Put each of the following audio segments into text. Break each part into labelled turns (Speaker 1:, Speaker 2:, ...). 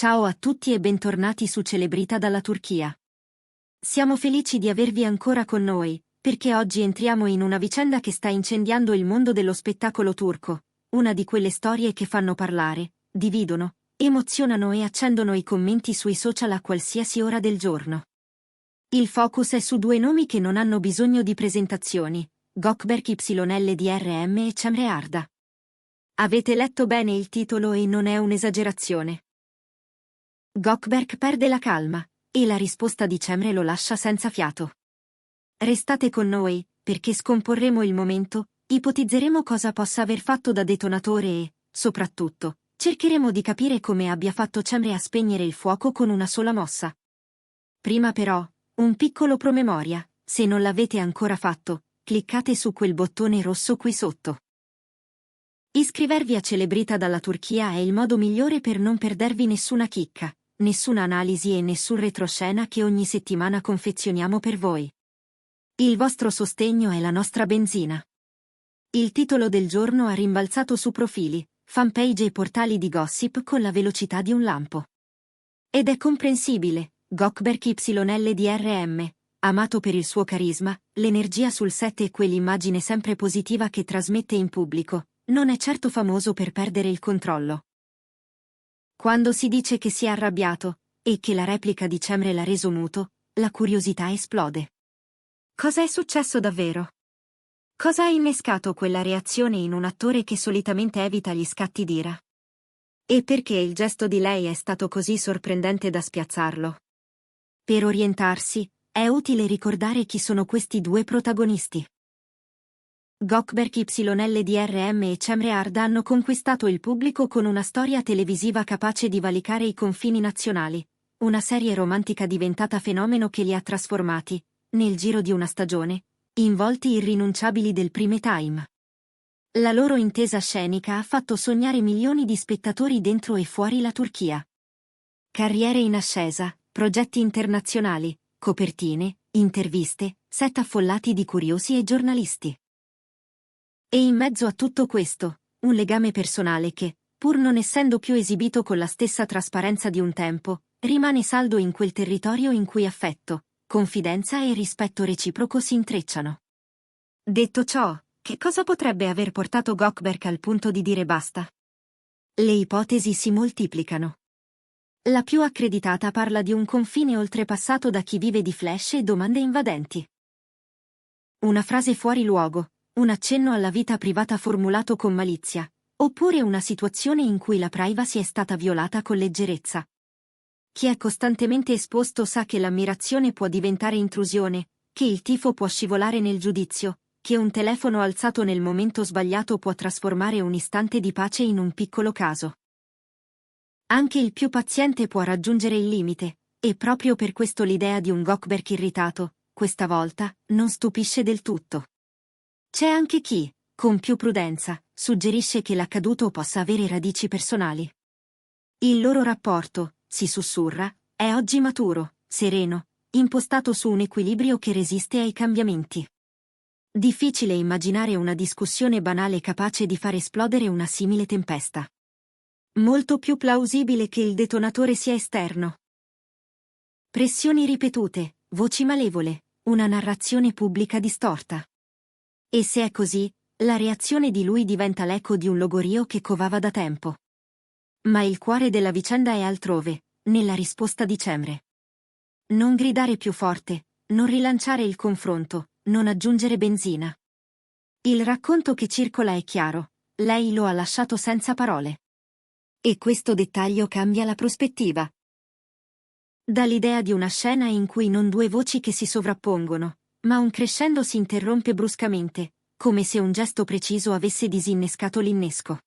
Speaker 1: Ciao a tutti e bentornati su Celebrita dalla Turchia. Siamo felici di avervi ancora con noi, perché oggi entriamo in una vicenda che sta incendiando il mondo dello spettacolo turco, una di quelle storie che fanno parlare, dividono, emozionano e accendono i commenti sui social a qualsiasi ora del giorno. Il focus è su due nomi che non hanno bisogno di presentazioni, Gökberk YLDRM e Cemre Arda. Avete letto bene il titolo e non è un'esagerazione. Gökberk perde la calma, e la risposta di Cemre lo lascia senza fiato. Restate con noi, perché scomporremo il momento, ipotizzeremo cosa possa aver fatto da detonatore e, soprattutto, cercheremo di capire come abbia fatto Cemre a spegnere il fuoco con una sola mossa. Prima però, un piccolo promemoria: se non l'avete ancora fatto, cliccate su quel bottone rosso qui sotto. Iscrivervi a Celebrita dalla Turchia è il modo migliore per non perdervi nessuna chicca, nessuna analisi e nessun retroscena che ogni settimana confezioniamo per voi. Il vostro sostegno è la nostra benzina. Il titolo del giorno ha rimbalzato su profili, fanpage e portali di gossip con la velocità di un lampo. Ed è comprensibile. Gökberk YLDRM, amato per il suo carisma, l'energia sul set e quell'immagine sempre positiva che trasmette in pubblico, non è certo famoso per perdere il controllo. Quando si dice che si è arrabbiato, e che la replica di Cemre l'ha reso muto, la curiosità esplode. Cosa è successo davvero? Cosa ha innescato quella reazione in un attore che solitamente evita gli scatti d'ira? E perché il gesto di lei è stato così sorprendente da spiazzarlo? Per orientarsi, è utile ricordare chi sono questi due protagonisti. Gökberk YLDRM e Cemre Arda hanno conquistato il pubblico con una storia televisiva capace di valicare i confini nazionali, una serie romantica diventata fenomeno che li ha trasformati, nel giro di una stagione, in volti irrinunciabili del prime time. La loro intesa scenica ha fatto sognare milioni di spettatori dentro e fuori la Turchia. Carriere in ascesa, progetti internazionali, copertine, interviste, set affollati di curiosi e giornalisti. E in mezzo a tutto questo, un legame personale che, pur non essendo più esibito con la stessa trasparenza di un tempo, rimane saldo in quel territorio in cui affetto, confidenza e rispetto reciproco si intrecciano. Detto ciò, che cosa potrebbe aver portato Gökberk al punto di dire basta? Le ipotesi si moltiplicano. La più accreditata parla di un confine oltrepassato da chi vive di flash e domande invadenti. Una frase fuori luogo, un accenno alla vita privata formulato con malizia, oppure una situazione in cui la privacy è stata violata con leggerezza. Chi è costantemente esposto sa che l'ammirazione può diventare intrusione, che il tifo può scivolare nel giudizio, che un telefono alzato nel momento sbagliato può trasformare un istante di pace in un piccolo caso. Anche il più paziente può raggiungere il limite, e proprio per questo l'idea di un Gökberk irritato, questa volta, non stupisce del tutto. C'è anche chi, con più prudenza, suggerisce che l'accaduto possa avere radici personali. Il loro rapporto, si sussurra, è oggi maturo, sereno, impostato su un equilibrio che resiste ai cambiamenti. Difficile immaginare una discussione banale capace di far esplodere una simile tempesta. Molto più plausibile che il detonatore sia esterno. Pressioni ripetute, voci malevole, una narrazione pubblica distorta. E se è così, la reazione di lui diventa l'eco di un logorio che covava da tempo. Ma il cuore della vicenda è altrove, nella risposta di Cemre. Non gridare più forte, non rilanciare il confronto, non aggiungere benzina. Il racconto che circola è chiaro, lei lo ha lasciato senza parole. E questo dettaglio cambia la prospettiva. Dall'idea di una scena in cui non due voci che si sovrappongono, ma un crescendo si interrompe bruscamente, come se un gesto preciso avesse disinnescato l'innesco.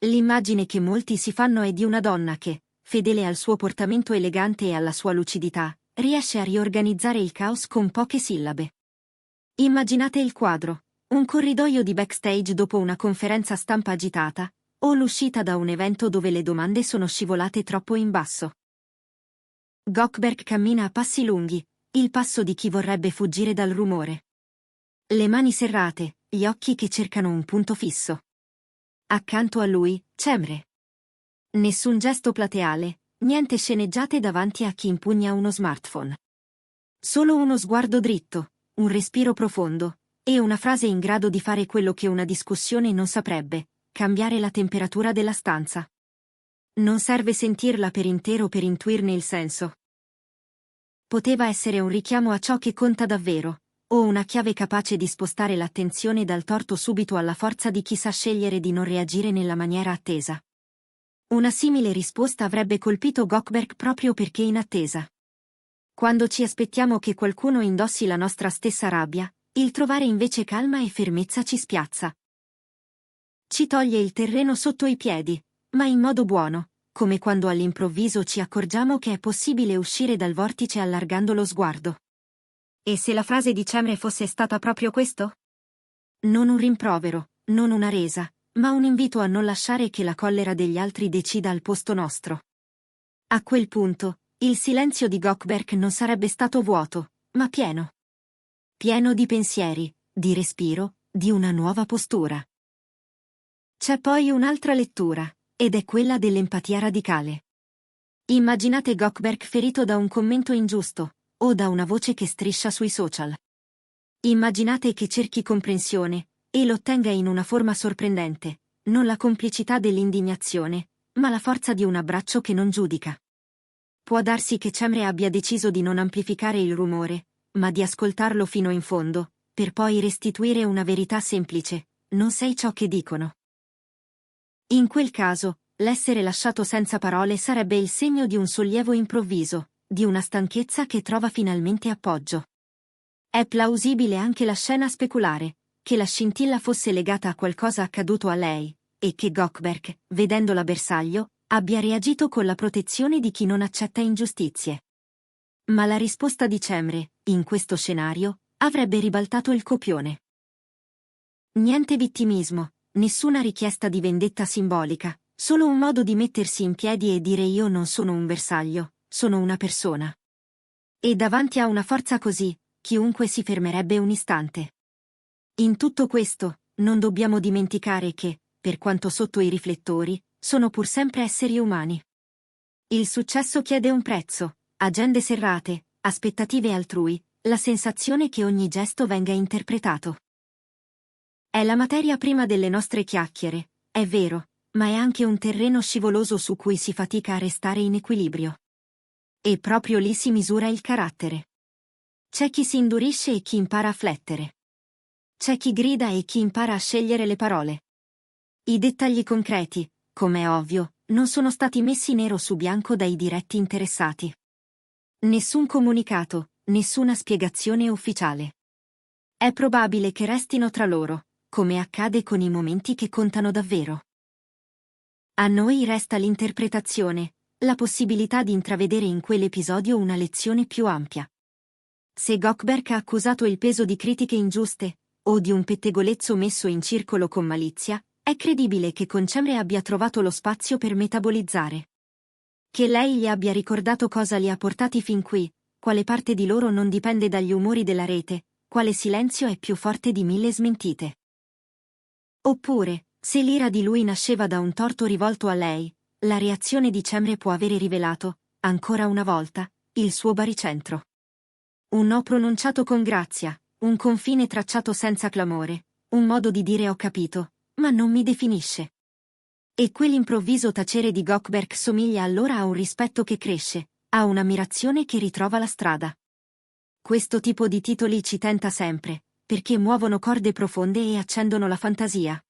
Speaker 1: L'immagine che molti si fanno è di una donna che, fedele al suo portamento elegante e alla sua lucidità, riesce a riorganizzare il caos con poche sillabe. Immaginate il quadro: un corridoio di backstage dopo una conferenza stampa agitata, o l'uscita da un evento dove le domande sono scivolate troppo in basso. Gökberk cammina a passi lunghi, il passo di chi vorrebbe fuggire dal rumore. Le mani serrate, gli occhi che cercano un punto fisso. Accanto a lui, Cemre. Nessun gesto plateale, Niente sceneggiate davanti a chi impugna uno smartphone. Solo uno sguardo dritto, un respiro profondo, e una frase in grado di fare quello che una discussione non saprebbe: cambiare la temperatura della stanza. Non serve sentirla per intero per intuirne il senso. Poteva essere un richiamo a ciò che conta davvero, o una chiave capace di spostare l'attenzione dal torto subito alla forza di chi sa scegliere di non reagire nella maniera attesa. Una simile risposta avrebbe colpito Goldberg proprio perché inattesa. Quando ci aspettiamo che qualcuno indossi la nostra stessa rabbia, il trovare invece calma e fermezza ci spiazza. Ci toglie il terreno sotto i piedi, ma in modo buono, come quando all'improvviso ci accorgiamo che è possibile uscire dal vortice allargando lo sguardo. E se la frase di Cemre fosse stata proprio questo? Non un rimprovero, non una resa, ma un invito a non lasciare che la collera degli altri decida al posto nostro. A quel punto, il silenzio di Goldberg non sarebbe stato vuoto, ma pieno. Pieno di pensieri, di respiro, di una nuova postura. C'è poi un'altra lettura, ed è quella dell'empatia radicale. Immaginate Goldberg ferito da un commento ingiusto, o da una voce che striscia sui social. Immaginate che cerchi comprensione, e l'ottenga in una forma sorprendente, non la complicità dell'indignazione, ma la forza di un abbraccio che non giudica. Può darsi che Cemre abbia deciso di non amplificare il rumore, ma di ascoltarlo fino in fondo, per poi restituire una verità semplice: non sei ciò che dicono. In quel caso, l'essere lasciato senza parole sarebbe il segno di un sollievo improvviso, di una stanchezza che trova finalmente appoggio. È plausibile anche la scena speculare, che la scintilla fosse legata a qualcosa accaduto a lei, e che Goldberg, vedendola bersaglio, abbia reagito con la protezione di chi non accetta ingiustizie. Ma la risposta di Cemre, in questo scenario, avrebbe ribaltato il copione. Niente vittimismo, nessuna richiesta di vendetta simbolica, solo un modo di mettersi in piedi e dire: io non sono un bersaglio, sono una persona. E davanti a una forza così, chiunque si fermerebbe un istante. In tutto questo, non dobbiamo dimenticare che, per quanto sotto i riflettori, sono pur sempre esseri umani. Il successo chiede un prezzo, agende serrate, aspettative altrui, la sensazione che ogni gesto venga interpretato. È la materia prima delle nostre chiacchiere, è vero, ma è anche un terreno scivoloso su cui si fatica a restare in equilibrio. E proprio lì si misura il carattere. C'è chi si indurisce e chi impara a flettere. C'è chi grida e chi impara a scegliere le parole. I dettagli concreti, come è ovvio, non sono stati messi nero su bianco dai diretti interessati. Nessun comunicato, nessuna spiegazione ufficiale. È probabile che restino tra loro, come accade con i momenti che contano davvero. A noi resta l'interpretazione, la possibilità di intravedere in quell'episodio una lezione più ampia. Se Goldberg ha accusato il peso di critiche ingiuste, o di un pettegolezzo messo in circolo con malizia, è credibile che con Cemre abbia trovato lo spazio per metabolizzare. Che lei gli abbia ricordato cosa li ha portati fin qui, quale parte di loro non dipende dagli umori della rete, quale silenzio è più forte di 1000 smentite. Oppure, se l'ira di lui nasceva da un torto rivolto a lei, la reazione di Cemre può avere rivelato, ancora una volta, il suo baricentro. Un no pronunciato con grazia, un confine tracciato senza clamore, un modo di dire: ho capito, ma non mi definisce. E quell'improvviso tacere di Goldberg somiglia allora a un rispetto che cresce, a un'ammirazione che ritrova la strada. Questo tipo di titoli ci tenta sempre, perché muovono corde profonde e accendono la fantasia.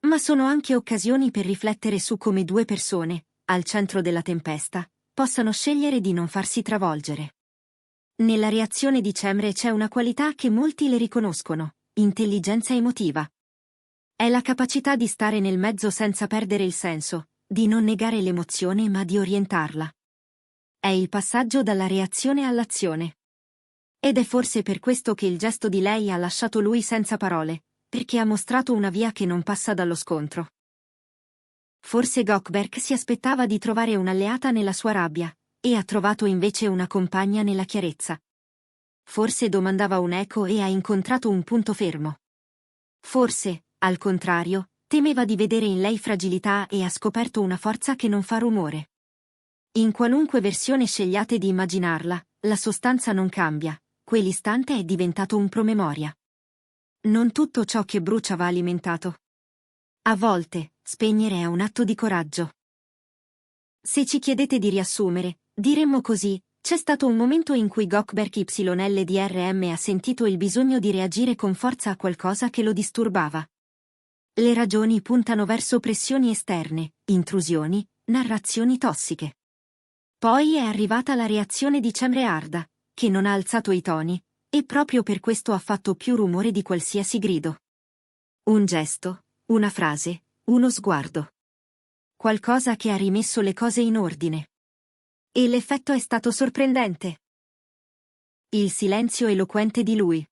Speaker 1: Ma sono anche occasioni per riflettere su come due persone, al centro della tempesta, possano scegliere di non farsi travolgere. Nella reazione di Cemre c'è una qualità che molti le riconoscono: intelligenza emotiva. È la capacità di stare nel mezzo senza perdere il senso, di non negare l'emozione ma di orientarla. È il passaggio dalla reazione all'azione. Ed è forse per questo che il gesto di lei ha lasciato lui senza parole, perché ha mostrato una via che non passa dallo scontro. Forse Goldberg si aspettava di trovare un'alleata nella sua rabbia, e ha trovato invece una compagna nella chiarezza. Forse domandava un'eco e ha incontrato un punto fermo. Forse, al contrario, temeva di vedere in lei fragilità e ha scoperto una forza che non fa rumore. In qualunque versione scegliate di immaginarla, la sostanza non cambia, quell'istante è diventato un promemoria. Non tutto ciò che brucia va alimentato. A volte, spegnere è un atto di coraggio. Se ci chiedete di riassumere, diremmo così: c'è stato un momento in cui Gökberk YLDRM ha sentito il bisogno di reagire con forza a qualcosa che lo disturbava. Le ragioni puntano verso pressioni esterne, intrusioni, narrazioni tossiche. Poi è arrivata la reazione di Cemre Arda, che non ha alzato i toni, e proprio per questo ha fatto più rumore di qualsiasi grido. Un gesto, una frase, uno sguardo. Qualcosa che ha rimesso le cose in ordine. E l'effetto è stato sorprendente. Il silenzio eloquente di lui.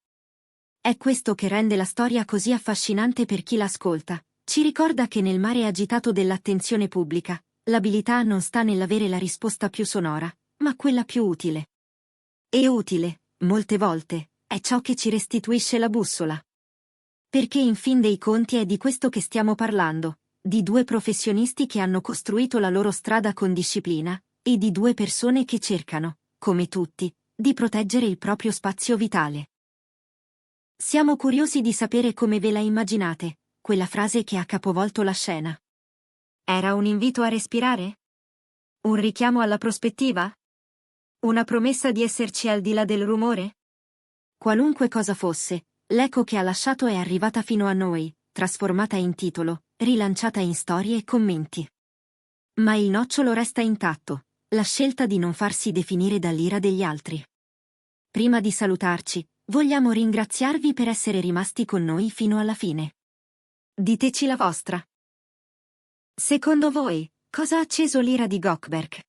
Speaker 1: È questo che rende la storia così affascinante per chi l'ascolta. Ci ricorda che nel mare agitato dell'attenzione pubblica, l'abilità non sta nell'avere la risposta più sonora, ma quella più utile. E utile, molte volte, è ciò che ci restituisce la bussola. Perché in fin dei conti è di questo che stiamo parlando, di due professionisti che hanno costruito la loro strada con disciplina, e di due persone che cercano, come tutti, di proteggere il proprio spazio vitale. Siamo curiosi di sapere come ve la immaginate, quella frase che ha capovolto la scena. Era un invito a respirare? Un richiamo alla prospettiva? Una promessa di esserci al di là del rumore? Qualunque cosa fosse, l'eco che ha lasciato è arrivata fino a noi, trasformata in titolo, rilanciata in storie e commenti. Ma il nocciolo resta intatto, la scelta di non farsi definire dall'ira degli altri. Prima di salutarci, vogliamo ringraziarvi per essere rimasti con noi fino alla fine. Diteci la vostra. Secondo voi, cosa ha acceso l'ira di Gökberk?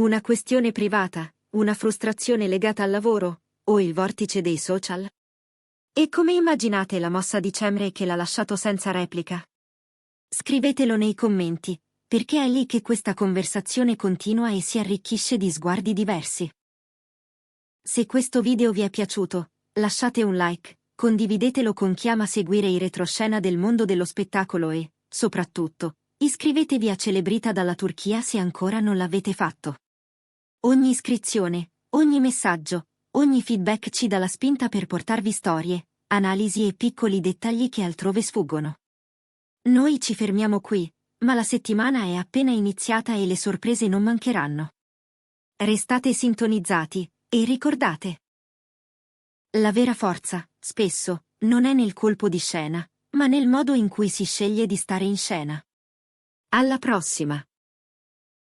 Speaker 1: Una questione privata, una frustrazione legata al lavoro, o il vortice dei social? E come immaginate la mossa di Cemre che l'ha lasciato senza replica? Scrivetelo nei commenti, perché è lì che questa conversazione continua e si arricchisce di sguardi diversi. Se questo video vi è piaciuto, lasciate un like, condividetelo con chi ama seguire i retroscena del mondo dello spettacolo e, soprattutto, iscrivetevi a Celebrita dalla Turchia se ancora non l'avete fatto. Ogni iscrizione, ogni messaggio, ogni feedback ci dà la spinta per portarvi storie, analisi e piccoli dettagli che altrove sfuggono. Noi ci fermiamo qui, ma la settimana è appena iniziata e le sorprese non mancheranno. Restate sintonizzati, e ricordate: la vera forza, spesso, non è nel colpo di scena, ma nel modo in cui si sceglie di stare in scena. Alla prossima!